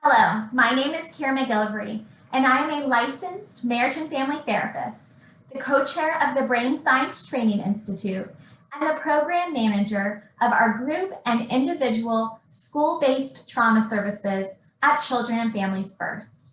Hello, my name is Kira McGillivray, and I am a licensed marriage and family therapist, the co-chair of the Brain Science Training Institute, and the program manager of our group and individual school-based trauma services at Children and Families First.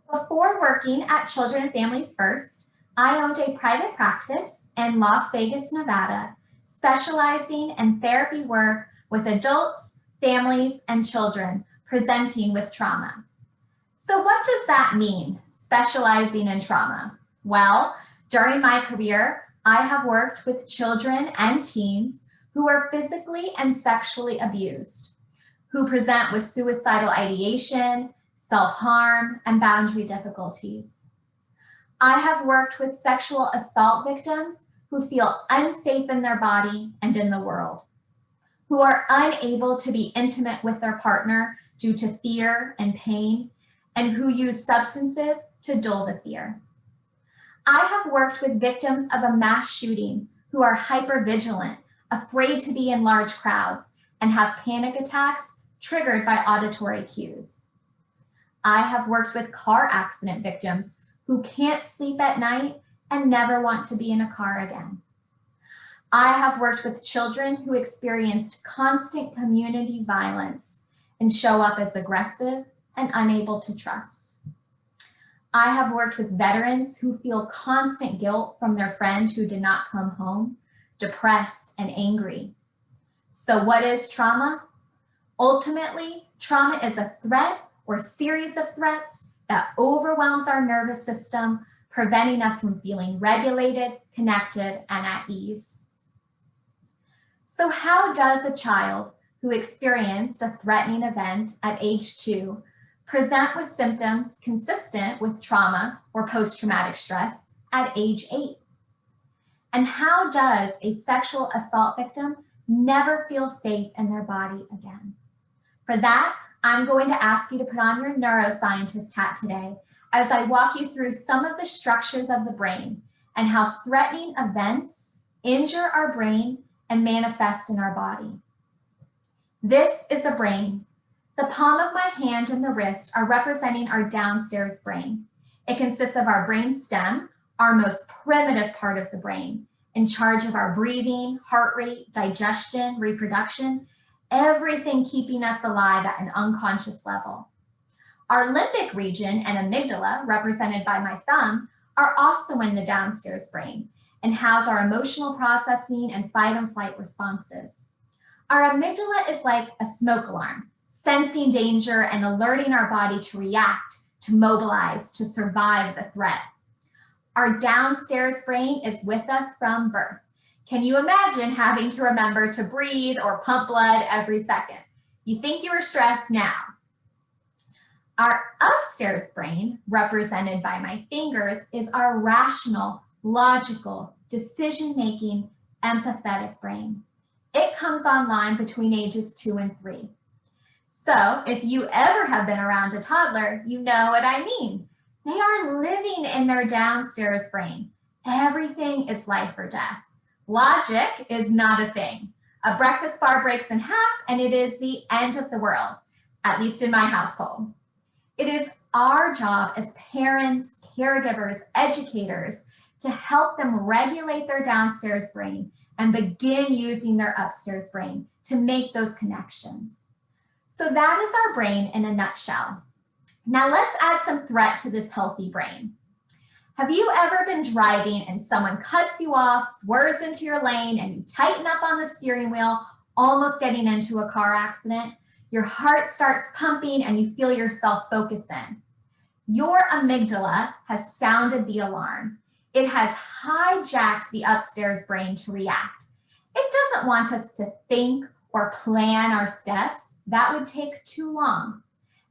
Before working at Children and Families First, I owned a private practice in Las Vegas, Nevada, specializing in therapy work with adults, families, and children presenting with trauma. So what does that mean, specializing in trauma? Well, during my career, I have worked with children and teens who are physically and sexually abused, who present with suicidal ideation, self-harm, and boundary difficulties. I have worked with sexual assault victims who feel unsafe in their body and in the world, who are unable to be intimate with their partner due to fear and pain, and who use substances to dull the fear. I have worked with victims of a mass shooting who are hypervigilant, afraid to be in large crowds, and have panic attacks triggered by auditory cues. I have worked with car accident victims who can't sleep at night and never want to be in a car again. I have worked with children who experienced constant community violence and show up as aggressive and unable to trust. I have worked with veterans who feel constant guilt from their friend who did not come home, depressed and angry. So what is trauma? Ultimately, trauma is a threat or series of threats that overwhelms our nervous system, preventing us from feeling regulated, connected, and at ease. So how does a child who experienced a threatening event at age 2 present with symptoms consistent with trauma or post-traumatic stress at age 8? And how does a sexual assault victim never feel safe in their body again? For that, I'm going to ask you to put on your neuroscientist hat today as I walk you through some of the structures of the brain and how threatening events injure our brain and manifest in our body. This is a brain. The palm of my hand and the wrist are representing our downstairs brain. It consists of our brain stem, our most primitive part of the brain, in charge of our breathing, heart rate, digestion, reproduction, everything keeping us alive at an unconscious level. Our limbic region and amygdala, represented by my thumb, are also in the downstairs brain and house our emotional processing and fight and flight responses. Our amygdala is like a smoke alarm, sensing danger and alerting our body to react, to mobilize, to survive the threat. Our downstairs brain is with us from birth. Can you imagine having to remember to breathe or pump blood every second? You think you are stressed now. Our upstairs brain, represented by my fingers, is our rational, logical, decision-making, empathetic brain. It comes online between ages 2 and 3. So if you ever have been around a toddler, you know what I mean. They are living in their downstairs brain. Everything is life or death. Logic is not a thing. A breakfast bar breaks in half and it is the end of the world, at least in my household. It is our job as parents, caregivers, educators to help them regulate their downstairs brain and begin using their upstairs brain to make those connections. So that is our brain in a nutshell. Now let's add some threat to this healthy brain. Have you ever been driving and someone cuts you off, swerves into your lane, and you tighten up on the steering wheel, almost getting into a car accident? Your heart starts pumping and you feel yourself focus in. Your amygdala has sounded the alarm. It has hijacked the upstairs brain to react. It doesn't want us to think or plan our steps. That would take too long.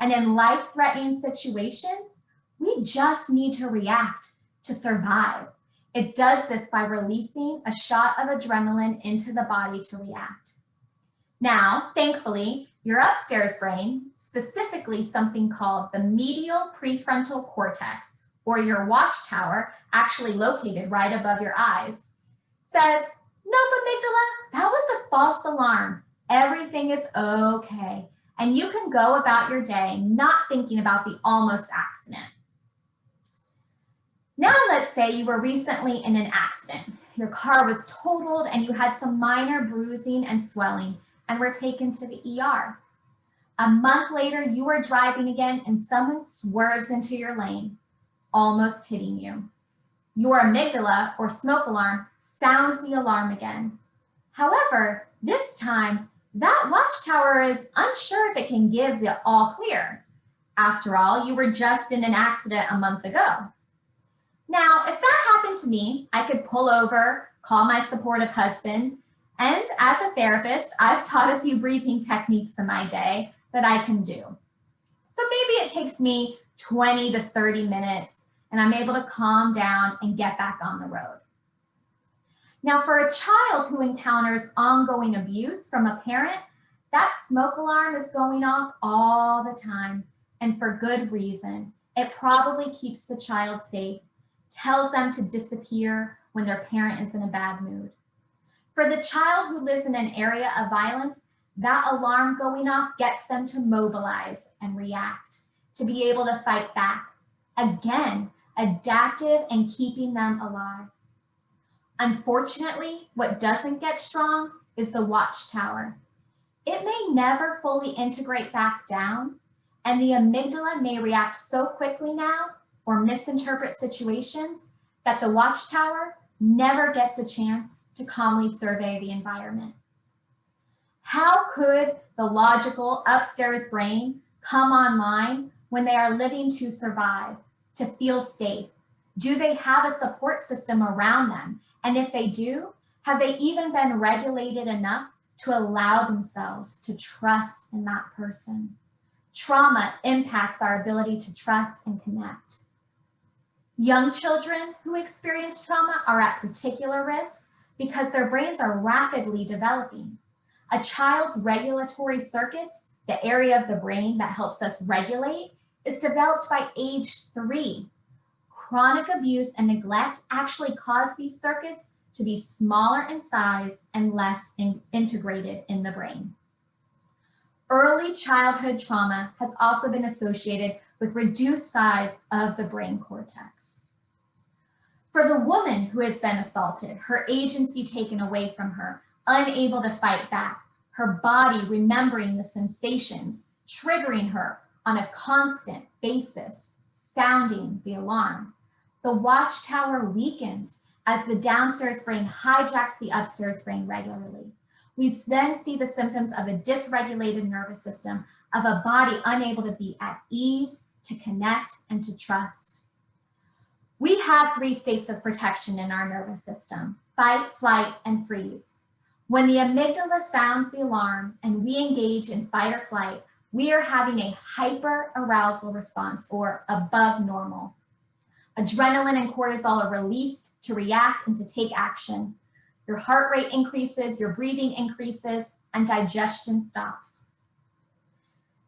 And in life-threatening situations, we just need to react to survive. It does this by releasing a shot of adrenaline into the body to react. Now, thankfully, your upstairs brain, specifically something called the medial prefrontal cortex, or your watchtower, actually located right above your eyes, says, "Nope, amygdala, that was a false alarm. Everything is okay. and you can go about your day not thinking about the almost accident. Now let's say you were recently in an accident. Your car was totaled and you had some minor bruising and swelling and were taken to the ER. A month later, you are driving again and someone swerves into your lane, almost hitting you. Your amygdala or smoke alarm sounds the alarm again. However, this time, that watchtower is unsure if it can give the all clear. After all, you were just in an accident a month ago. Now, if that happened to me, I could pull over, call my supportive husband, and as a therapist, I've taught a few breathing techniques in my day that I can do. So maybe it takes me 20 to 30 minutes and I'm able to calm down and get back on the road. Now, for a child who encounters ongoing abuse from a parent, that smoke alarm is going off all the time and for good reason. It probably keeps the child safe, tells them to disappear when their parent is in a bad mood. For the child who lives in an area of violence, that alarm going off gets them to mobilize and react, to be able to fight back. Again, adaptive and keeping them alive. Unfortunately, what doesn't get strong is the watchtower. It may never fully integrate back down, and the amygdala may react so quickly now or misinterpret situations that the watchtower never gets a chance to calmly survey the environment. How could the logical upstairs brain come online when they are living to survive, to feel safe? Do they have a support system around them? And if they do, have they even been regulated enough to allow themselves to trust in that person? Trauma impacts our ability to trust and connect. Young children who experience trauma are at particular risk because their brains are rapidly developing. A child's regulatory circuits, the area of the brain that helps us regulate, is developed by age 3. Chronic abuse and neglect actually cause these circuits to be smaller in size and less integrated in the brain. Early childhood trauma has also been associated with reduced size of the brain cortex. For the woman who has been assaulted, her agency taken away from her, unable to fight back, her body remembering the sensations, triggering her on a constant basis, sounding the alarm. The watchtower weakens as the downstairs brain hijacks the upstairs brain regularly. We then see the symptoms of a dysregulated nervous system, of a body unable to be at ease, to connect, and to trust. We have 3 states of protection in our nervous system: fight, flight, and freeze. When the amygdala sounds the alarm and we engage in fight or flight, we are having a hyperarousal response, or above normal. Adrenaline and cortisol are released to react and to take action. Your heart rate increases, your breathing increases, and digestion stops.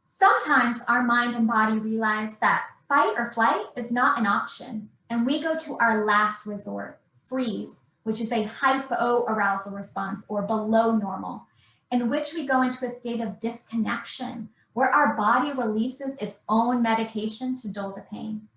Sometimes our mind and body realize that fight or flight is not an option, and we go to our last resort, freeze, which is a hypoarousal response, or below normal, in which we go into a state of disconnection, where our body releases its own medication to dull the pain.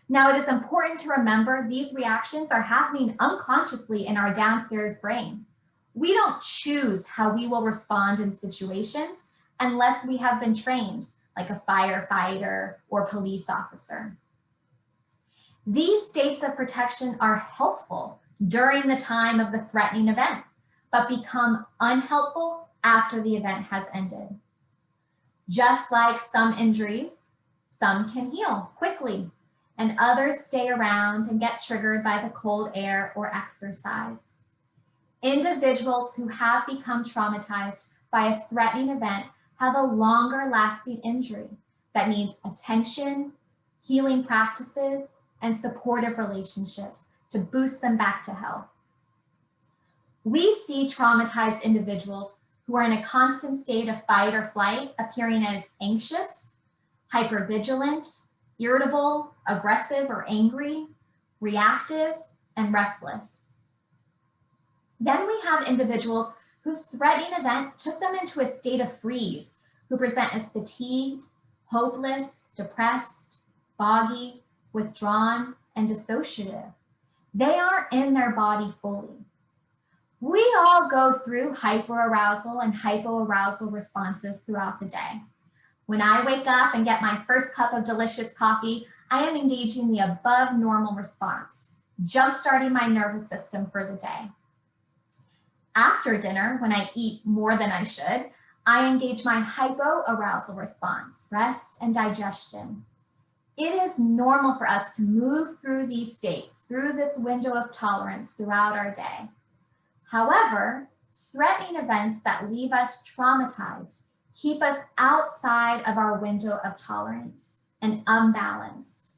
Now, it is important to remember these reactions are happening unconsciously in our downstairs brain. We don't choose how we will respond in situations unless we have been trained, like a firefighter or police officer. These states of protection are helpful during the time of the threatening event, but become unhelpful after the event has ended. Just like some injuries, some can heal quickly, and others stay around and get triggered by the cold air or exercise. Individuals who have become traumatized by a threatening event have a longer lasting injury that needs attention, healing practices, and supportive relationships to boost them back to health. We see traumatized individuals who are in a constant state of fight or flight appearing as anxious, hypervigilant, irritable, aggressive or angry, reactive, and restless. Then we have individuals whose threatening event took them into a state of freeze, who present as fatigued, hopeless, depressed, foggy, withdrawn, and dissociative. They aren't in their body fully. We all go through hyperarousal and hypoarousal responses throughout the day. When I wake up and get my first cup of delicious coffee, I am engaging the above normal response, jump-starting my nervous system for the day. After dinner, when I eat more than I should, I engage my hypoarousal response, rest and digestion. It is normal for us to move through these states, through this window of tolerance throughout our day. However, threatening events that leave us traumatized keep us outside of our window of tolerance and unbalanced.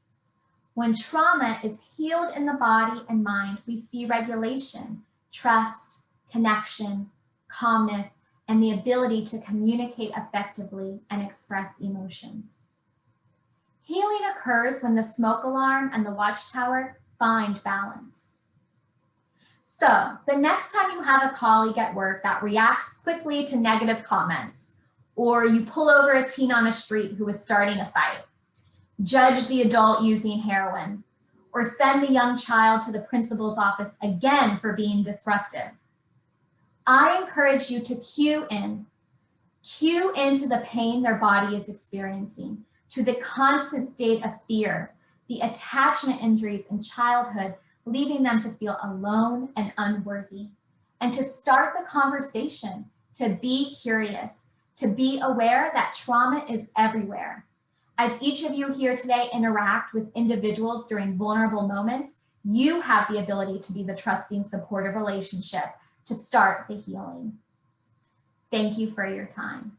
When trauma is healed in the body and mind, we see regulation, trust, connection, calmness, and the ability to communicate effectively and express emotions. Healing occurs when the smoke alarm and the watchtower find balance. So the next time you have a colleague at work that reacts quickly to negative comments, or you pull over a teen on a street who is starting a fight, judge the adult using heroin, or send the young child to the principal's office again for being disruptive, I encourage you to cue into the pain their body is experiencing, to the constant state of fear, the attachment injuries in childhood, leaving them to feel alone and unworthy, and to start the conversation, to be curious, to be aware that trauma is everywhere. As each of you here today interact with individuals during vulnerable moments, you have the ability to be the trusting, supportive relationship to start the healing. Thank you for your time.